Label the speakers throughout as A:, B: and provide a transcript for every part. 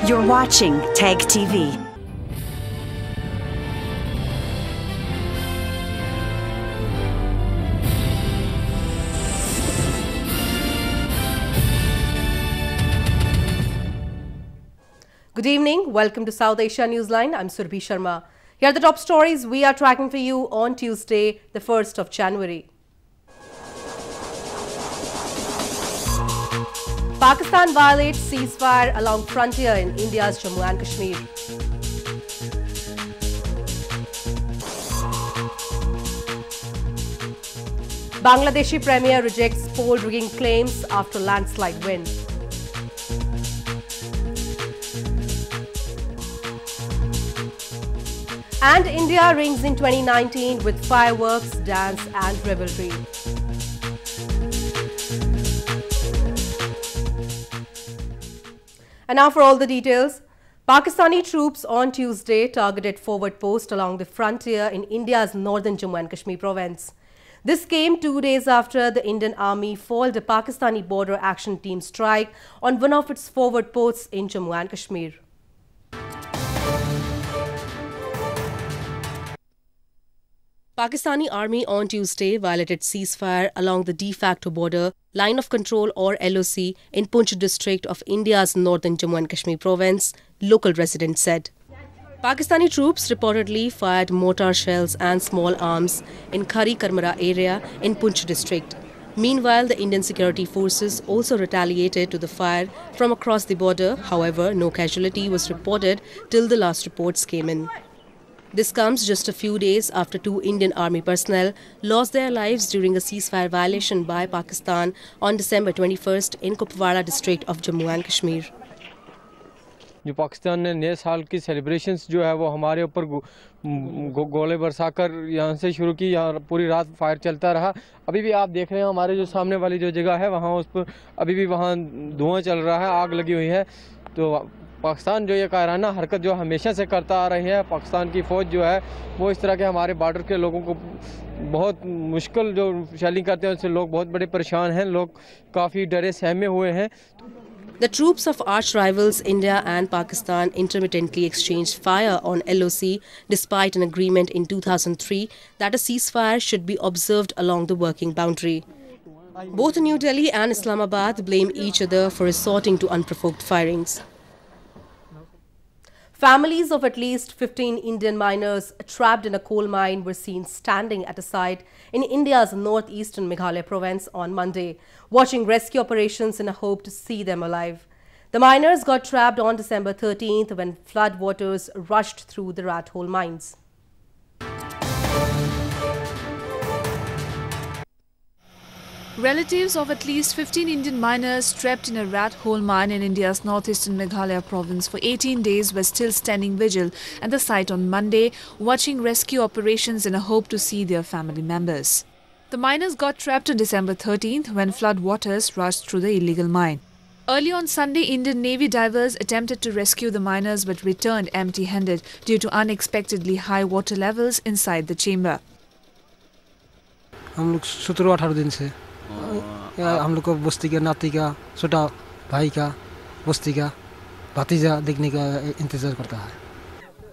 A: You're watching TAG TV.
B: Good evening. Welcome to South Asia Newsline. I'm Surbhi Sharma. Here are the top stories we are tracking for you on Tuesday, the 1st of January. Pakistan violates ceasefire along frontier in India's Jammu and Kashmir. Bangladeshi Premier rejects poll rigging claims after landslide win. And India rings in 2019 with fireworks, dance and revelry. And now for all the details. Pakistani troops on Tuesday targeted forward post along the frontier in India's northern Jammu and Kashmir province. This came 2 days after the Indian Army foiled a Pakistani border action team strike on one of its forward posts in Jammu and Kashmir. Pakistani Army on Tuesday violated ceasefire along the de facto border line of control or LOC in Poonch district of India's northern Jammu and Kashmir province, local residents said. Pakistani troops reportedly fired mortar shells and small arms in Khari Karmara area in Poonch district. Meanwhile, the Indian security forces also retaliated to the fire from across the border. However, no casualty was reported till the last reports came in. This comes just a few days after 2 Indian Army personnel lost their lives during a ceasefire violation by Pakistan on December 21st in Kupwara district of Jammu and Kashmir.
C: जो पाकिस्तान ने नए साल की celebrations जो है वो हमारे ऊपर गोले बरसाकर यहाँ से शुरू की, यहाँ पूरी रात फायर चलता रहा। अभी भी आप देख रहे हैं हमारे जो सामने वाली जो जगह है वहाँ उस पर अभी भी वहाँ धुआं चल रहा है, आग लगी हुई है। तो पाकिस्तान जो ये कायराना हरकत जो हमेशा से करता आ रही है, पाकिस्तान की फ़ौज जो है वो इस तरह के हमारे बॉर्डर के लोगों को बहुत मुश्किल जो शेलिंग करते हैं उससे लोग बहुत बड़े परेशान हैं, लोग काफ़ी डरे सहमे हुए हैं।
B: The troops of arch rivals India and Pakistan intermittently exchanged fire on LOC despite an agreement in 2003 that a ceasefire should be observed along the working boundary. Both New Delhi and Islamabad blame each other for resorting to unprovoked firings. Families of at least 15 Indian miners trapped in a coal mine were seen standing at a site in India's northeastern Meghalaya province on Monday, watching rescue operations in a hope to see them alive. The miners got trapped on December 13th when flood waters rushed through the rat hole mines.
D: Relatives of at least 15 Indian miners trapped in a rat hole mine in India's northeastern Meghalaya province for 18 days were still standing vigil at the site on Monday, watching rescue operations in a hope to see their family members. The miners got trapped on December 13th when flood waters rushed through the illegal mine. Early on Sunday, Indian Navy divers attempted to rescue the miners but returned empty-handed due to unexpectedly high water levels inside the chamber.
E: हम लोग 17-18 दिन से हम लोग को बस्ती का नाती का छोटा भाई का बस्ती का भतीजा देखने का इंतजार करता है.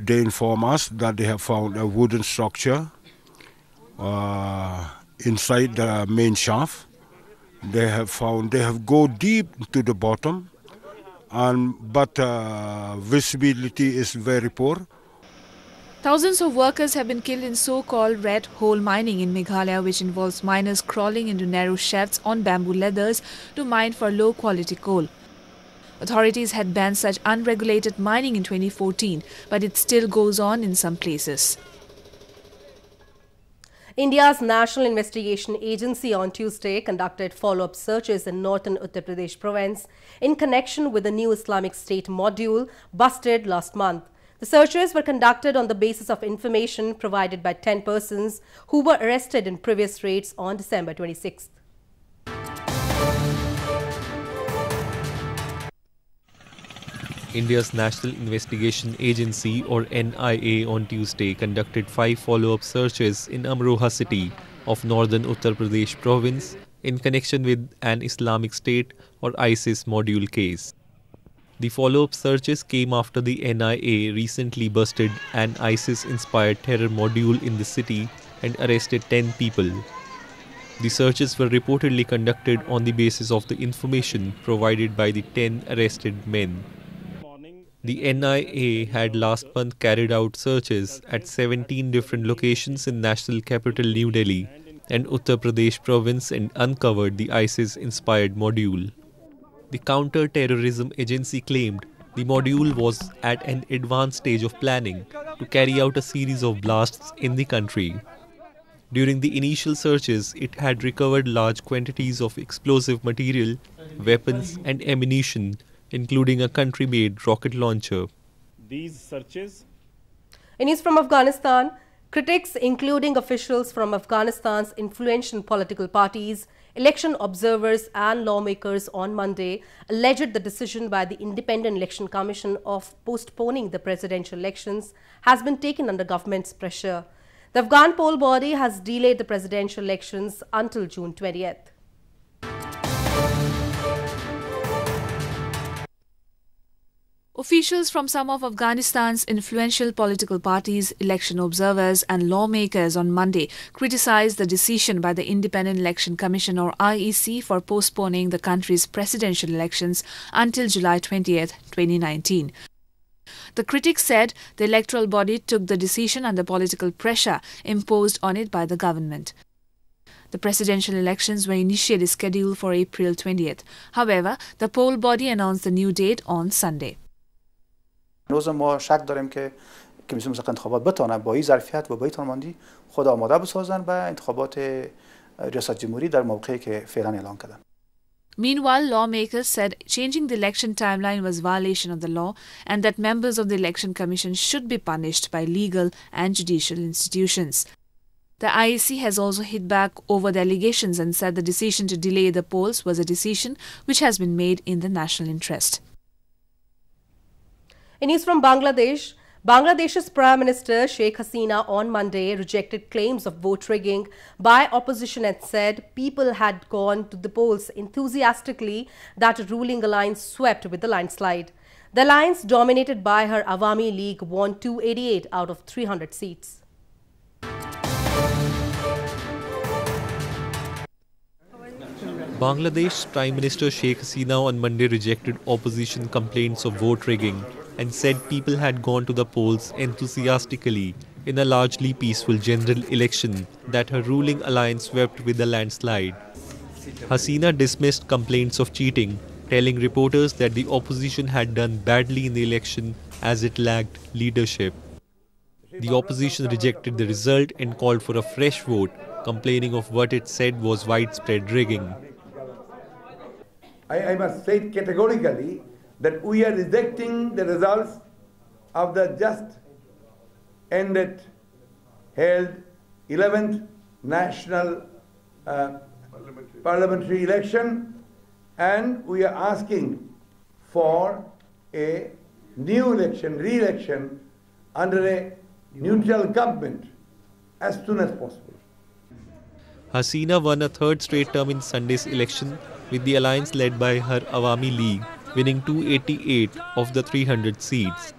F: They inform us that they have found a wooden structure inside the main shaft. They have go deep to the bottom, but visibility is very poor.
D: Thousands of workers have been killed in so-called red hole mining in Meghalaya, which involves miners crawling into narrow shafts on bamboo ladders to mine for low-quality coal. Authorities had banned such unregulated mining in 2014, but it still goes on in some places.
B: India's National Investigation Agency on Tuesday conducted follow-up searches in northern Uttar Pradesh province in connection with the new Islamic State module busted last month. The searches were conducted on the basis of information provided by 10 persons who were arrested in previous raids on December 26th.
G: India's National Investigation Agency or NIA on Tuesday conducted 5 follow-up searches in Amroha city of northern Uttar Pradesh province in connection with an Islamic State or ISIS module case. The follow-up searches came after the NIA recently busted an ISIS-inspired terror module in the city and arrested 10 people. The searches were reportedly conducted on the basis of the information provided by the 10 arrested men. The NIA had last month carried out searches at 17 different locations in national capital New Delhi and Uttar Pradesh province and uncovered the ISIS-inspired module. The counter-terrorism agency claimed the module was at an advanced stage of planning to carry out a series of blasts in the country. During the initial searches, it had recovered large quantities of explosive material, weapons and ammunition, including a country-made rocket launcher.
H: These searches.
B: In news from Afghanistan, critics, including officials from Afghanistan's influential political parties, election observers and lawmakers on Monday alleged the decision by the Independent Election Commission of postponing the presidential elections has been taken under government's pressure. The Afghan poll body has delayed the presidential elections until June 20th.
D: Officials from some of Afghanistan's influential political parties, election observers and lawmakers on Monday criticized the decision by the Independent Election Commission or IEC for postponing the country's presidential elections until July 20th, 2019. The critics said the electoral body took the decision under political pressure imposed on it by the government. The presidential elections were initially scheduled for April 20th. However, the poll body announced the new date on Sunday.
I: نوز ما شک داریم که کمیسیون مسابقه انتخابات بتونه با این ظرفیت و با این توانمندی خود آماده بسازن به انتخابات ریاست جمهوری در موقعی که فعلا اعلام کردن.
D: Meanwhile, lawmakers said changing the election timeline was violation of the law and that members of the Election Commission should be punished by legal and judicial institutions. The IEC has also hit back over the allegations and said the decision to delay the polls was a decision which has been made in the national interest.
B: In news from Bangladesh, Bangladesh's Prime Minister Sheikh Hasina on Monday rejected claims of vote rigging by opposition and said people had gone to the polls enthusiastically that a ruling alliance swept with the landslide. The alliance, dominated by her Awami League, won 288 out of 300 seats.
G: Bangladesh's Prime Minister Sheikh Hasina on Monday rejected opposition complaints of vote rigging and said people had gone to the polls enthusiastically in a largely peaceful general election that her ruling alliance swept with a landslide. Hasina dismissed complaints of cheating, telling reporters that the opposition had done badly in the election as it lacked leadership. The opposition rejected the result and called for a fresh vote, complaining of what it said was widespread rigging.
J: I must say categorically that we are rejecting the results of the just ended held 11th national parliamentary election, and we are asking for a new election, re-election under a neutral government as soon as possible.
G: Hasina won a third straight term in Sunday's election with the alliance led by her Awami League, winning 288 of the 300 seats.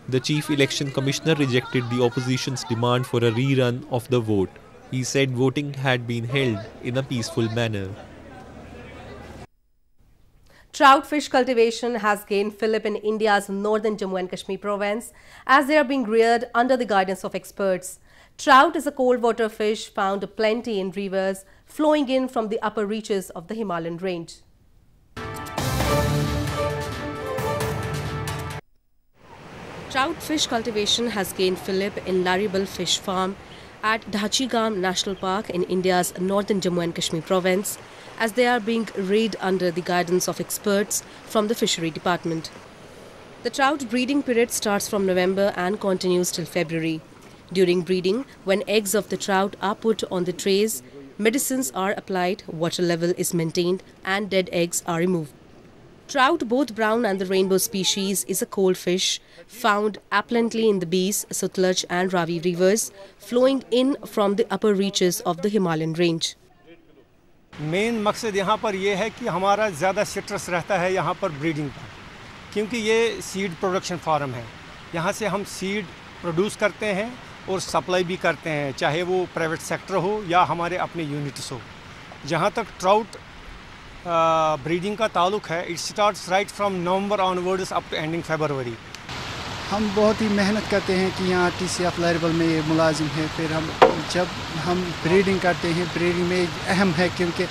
G: The Chief Election Commissioner rejected the opposition's demand for a rerun of the vote. He said voting had been held in a peaceful manner.
B: Trout fish cultivation has gained fillip in India's northern Jammu and Kashmir province as they are being reared under the guidance of experts. Trout is a cold water fish found aplenty in rivers flowing in from the upper reaches of the Himalayan range. Trout fish cultivation has gained fillip in Laribal Fish Farm at Dhachigam National Park in India's northern Jammu and Kashmir province as they are being reared under the guidance of experts from the Fishery Department. The trout breeding period starts from November and continues till February. During breeding, when eggs of the trout are put on the trays, medicines are applied, water level is maintained and dead eggs are removed. Trout, both brown and the rainbow species, is a cold fish found abundantly in the Beas, Sutlej and Ravi rivers, flowing in from the upper reaches of the Himalayan range.
K: Main मकसद यहाँ पर ये है कि हमारा ज़्यादा citrus रहता है यहाँ पर ब्रीडिंग पर, क्योंकि ये सीड प्रोडक्शन फार्म है। यहाँ से हम सीड प्रोड्यूस करते हैं और सप्लाई भी करते हैं, चाहे वो प्राइवेट सेक्टर हो या हमारे अपने यूनिट्स हो। जहाँ तक ट्राउट ब्रीडिंग का ताल्लुक है, it starts right from November onwards up to ending February.
L: हम बहुत ही मेहनत करते हैं कि यहाँ TCF लेवल में ये मुलाजिम है। फिर जब हम ब्रीडिंग करते हैं, ब्रीडिंग में अहम है, क्योंकि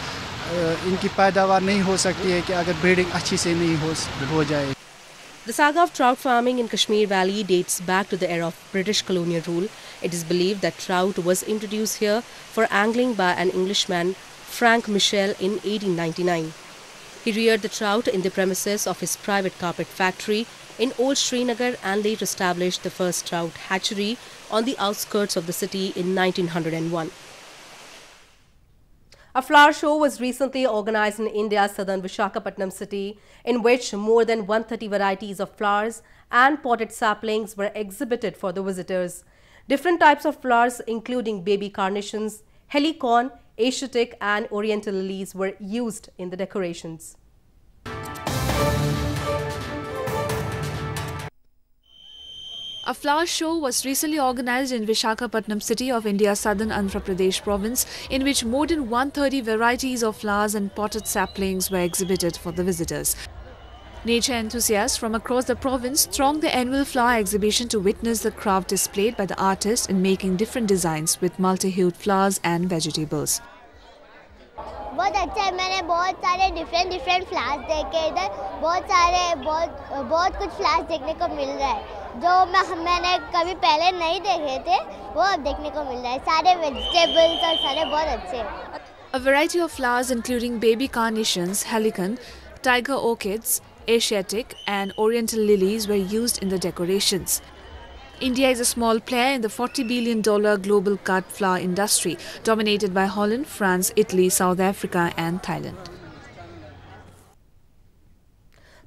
L: इनकी पैदावार नहीं हो सकती है कि अगर ब्रीडिंग अच्छी से नहीं हो जाए।
B: The saga of trout farming in Kashmir Valley dates back to the era of British colonial rule. It is believed that trout was introduced here for angling by an Englishman, Frank Michel, in 1899. He reared the trout in the premises of his private carpet factory in Old Srinagar and later established the first trout hatchery on the outskirts of the city in 1901. A flower show was recently organized in India's southern Visakhapatnam city, in which more than 130 varieties of flowers and potted saplings were exhibited for the visitors. Different types of flowers, including baby carnations, helicon, Asiatic and oriental lilies, were used in the decorations.
D: A flower show was recently organized in Visakhapatnam city of India's southern Andhra Pradesh province, in which more than 130 varieties of flowers and potted saplings were exhibited for the visitors. Nature enthusiasts from across the province thronged the annual flower exhibition to witness the craft displayed by the artists in making different designs with multi-hued flowers and vegetables.
M: बहुत अच्छा है। मैंने बहुत सारे different flowers देखे इधर, बहुत कुछ फ्लावर्स देखने को मिल रहा है जो मैंने कभी पहले नहीं देखे थे, वो अब देखने को मिल रहा है। सारे वेजिटेबल्स और सारे बहुत अच्छे हैं।
D: A variety of flowers including baby carnations, helicon, tiger orchids, Asiatic and oriental lilies were used in the decorations. India is a small player in the $40 billion global cut flower industry, dominated by Holland, France, Italy, South Africa and Thailand.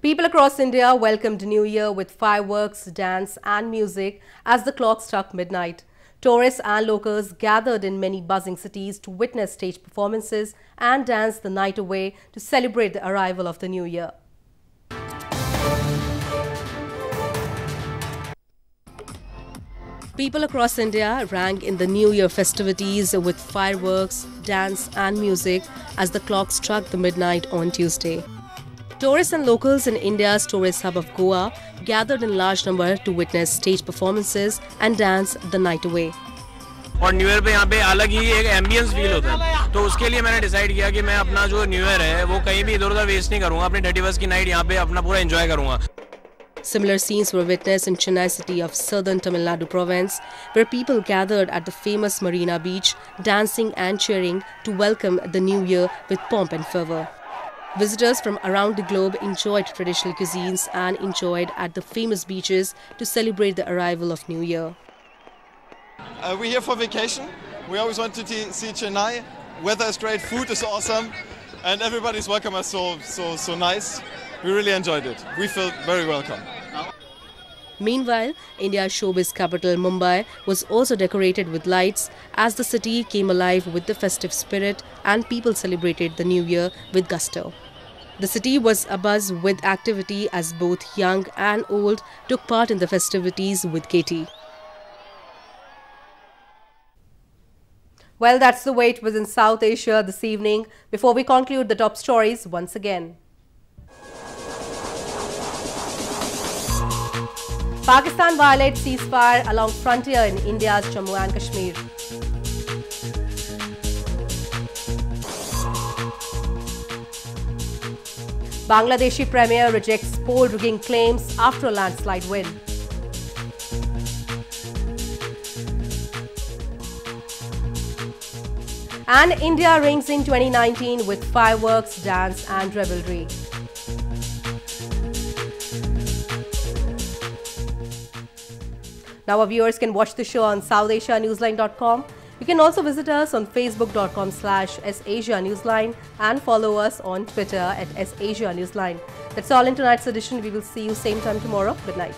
B: People across India welcomed New Year with fireworks, dance and music as the clock struck midnight. Tourists and locals gathered in many buzzing cities to witness stage performances and dance the night away to celebrate the arrival of the New Year. People across India rang in the New Year festivities with fireworks, dance and music as the clock struck the midnight on Tuesday. Tourists and locals in India's tourist hub of Goa gathered in large number to witness stage performances and dance the night away.
N: और new year पे यहाँ पे अलग ही एक ambience feel होता है, तो उसके लिए मैंने डिसाइड किया कि मैं अपना जो न्यू ईयर है वो कहीं भी इधर उधर वेस्ट नहीं करूँगा, अपनी 31st की नाइट यहाँ पे अपना पूरा एंजॉय करूँगा।
B: Similar scenes were witnessed in Chennai city of southern Tamil Nadu province, where people gathered at the famous Marina Beach, dancing and cheering to welcome the new year with pomp and fervour. Visitors from around the globe enjoyed traditional cuisines and enjoyed at the famous beaches to celebrate the arrival of New Year.
O: We're here for vacation. We always want to see Chennai. Weather is great, food is awesome, and everybody's welcome us so nice. We really enjoyed it. We felt very welcome.
B: Meanwhile, India's showbiz capital Mumbai was also decorated with lights as the city came alive with the festive spirit and people celebrated the new year with gusto. The city was abuzz with activity as both young and old took part in the festivities with gaiety. Well, that's the way it was in South Asia this evening. Before we conclude the top stories once again. Pakistan violates ceasefire along frontier in India's Jammu and Kashmir. Bangladeshi Premier rejects poll rigging claims after a landslide win. And India rings in 2019 with fireworks, dance and revelry. Now our viewers can watch the show on SouthAsiaNewsline.com. You can also visit us on facebook.com/SAsia Newsline and follow us on Twitter @SAsia Newsline. That's all in tonight's edition. We will see you same time tomorrow. Good night.